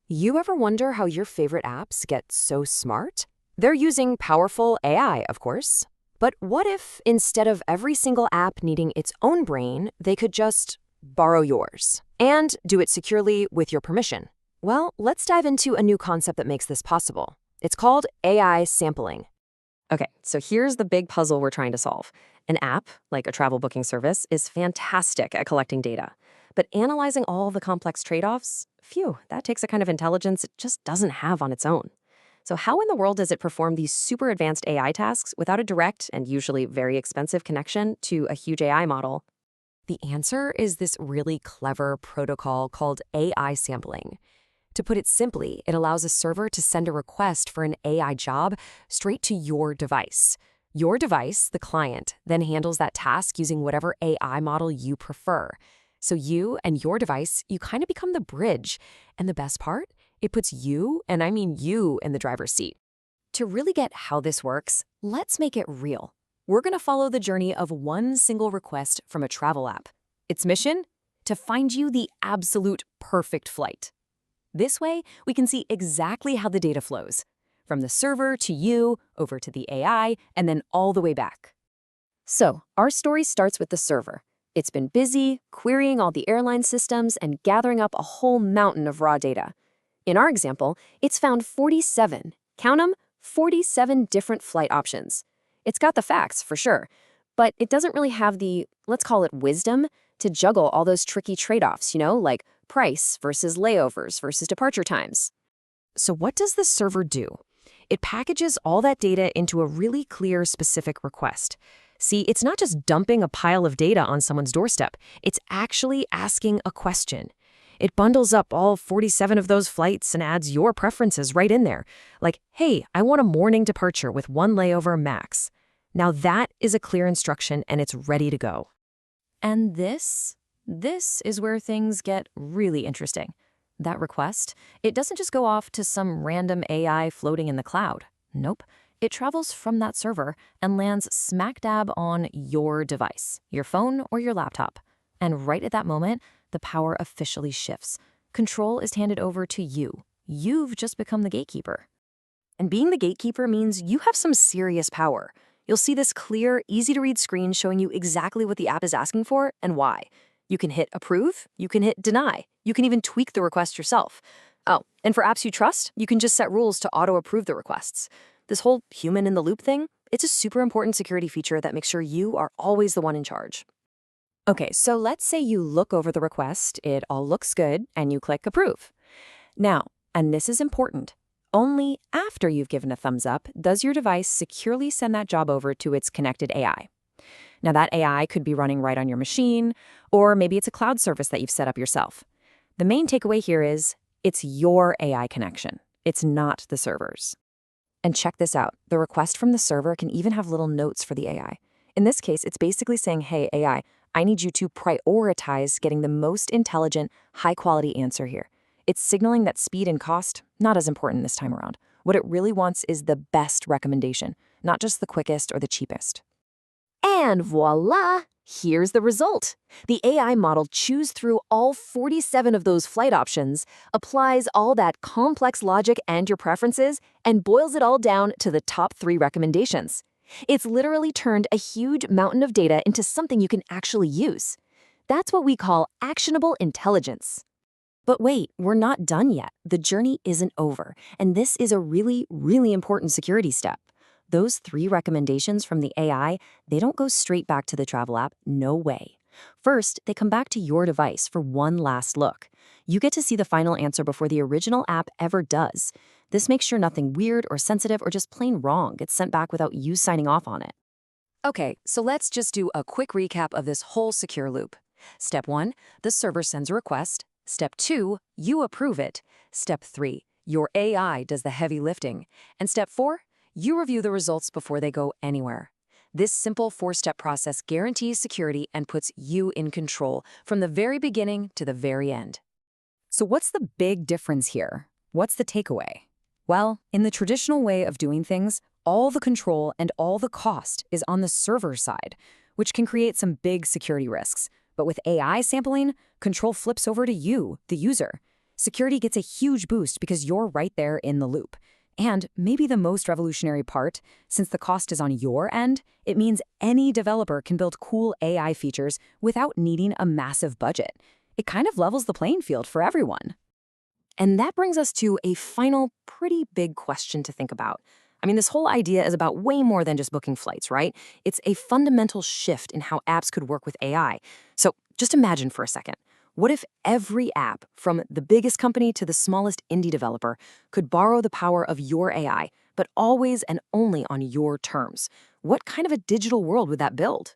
You ever wonder how your favorite apps get so smart? They're using powerful AI, of course. But what if, instead of every single app needing its own brain, they could just borrow yours and do it securely with your permission? Well, let's dive into a new concept that makes this possible. It's called AI sampling. Okay, so here's the big puzzle we're trying to solve. An app, like a travel booking service, is fantastic at collecting data. But analyzing all the complex trade-offs, phew, that takes a kind of intelligence it just doesn't have on its own. So how in the world does it perform these super advanced AI tasks without a direct and usually very expensive connection to a huge AI model? The answer is this really clever protocol called AI sampling. To put it simply, it allows a server to send a request for an AI job straight to your device. Your device, the client, then handles that task using whatever AI model you prefer. So you and your device, you kind of become the bridge. And the best part? It puts you, and I mean you, in the driver's seat. To really get how this works, let's make it real. We're going to follow the journey of one single request from a travel app. Its mission? To find you the absolute perfect flight. This way, we can see exactly how the data flows, from the server to you, over to the AI, and then all the way back. So, our story starts with the server. It's been busy, querying all the airline systems and gathering up a whole mountain of raw data. In our example, it's found 47, count 'em, 47 different flight options. It's got the facts, for sure, but it doesn't really have the, let's call it wisdom, to juggle all those tricky trade-offs, like price versus layovers versus departure times. So what does the server do? It packages all that data into a really clear, specific request. See, it's not just dumping a pile of data on someone's doorstep. It's actually asking a question. It bundles up all 47 of those flights and adds your preferences right in there. Like, hey, I want a morning departure with one layover max. Now that is a clear instruction and it's ready to go. And this is where things get really interesting. That request, it doesn't just go off to some random AI floating in the cloud. Nope. It travels from that server and lands smack dab on your device, your phone or your laptop. And right at that moment, the power officially shifts. Control is handed over to you. You've just become the gatekeeper. And being the gatekeeper means you have some serious power. You'll see this clear, easy-to-read screen showing you exactly what the app is asking for and why. You can hit approve, you can hit deny, you can even tweak the request yourself. Oh, and for apps you trust, you can just set rules to auto-approve the requests. This whole human-in-the-loop thing, it's a super important security feature that makes sure you are always the one in charge. Okay, so let's say you look over the request, it all looks good, and you click approve. Now, and this is important, only after you've given a thumbs up does your device securely send that job over to its connected AI. Now, that AI could be running right on your machine, or maybe it's a cloud service that you've set up yourself. The main takeaway here is it's your AI connection. It's not the server's. And check this out. The request from the server can even have little notes for the AI. In this case, it's basically saying, hey, AI, I need you to prioritize getting the most intelligent, high-quality answer here. It's signaling that speed and cost, not as important this time around. What it really wants is the best recommendation, not just the quickest or the cheapest. And voila, here's the result. The AI model chews through all 47 of those flight options, applies all that complex logic and your preferences, and boils it all down to the top 3 recommendations. It's literally turned a huge mountain of data into something you can actually use. That's what we call actionable intelligence. But wait, we're not done yet. The journey isn't over, and this is a really, really important security step. Those 3 recommendations from the AI, they don't go straight back to the travel app, no way. First, they come back to your device for one last look. You get to see the final answer before the original app ever does. This makes sure nothing weird or sensitive or just plain wrong gets sent back without you signing off on it. Okay, so let's just do a quick recap of this whole secure loop. Step 1, the server sends a request. Step 2, you approve it. Step 3, your AI does the heavy lifting. And step 4, you review the results before they go anywhere. This simple 4-step process guarantees security and puts you in control from the very beginning to the very end. So what's the big difference here? What's the takeaway? Well, in the traditional way of doing things, all the control and all the cost is on the server side, which can create some big security risks. But with AI sampling, control flips over to you, the user. Security gets a huge boost because you're right there in the loop. And maybe the most revolutionary part, since the cost is on your end, it means any developer can build cool AI features without needing a massive budget. It kind of levels the playing field for everyone. And that brings us to a final, pretty big question to think about. I mean, this whole idea is about way more than just booking flights, right? It's a fundamental shift in how apps could work with AI. So just imagine for a second. What if every app, from the biggest company to the smallest indie developer, could borrow the power of your AI, but always and only on your terms? What kind of a digital world would that build?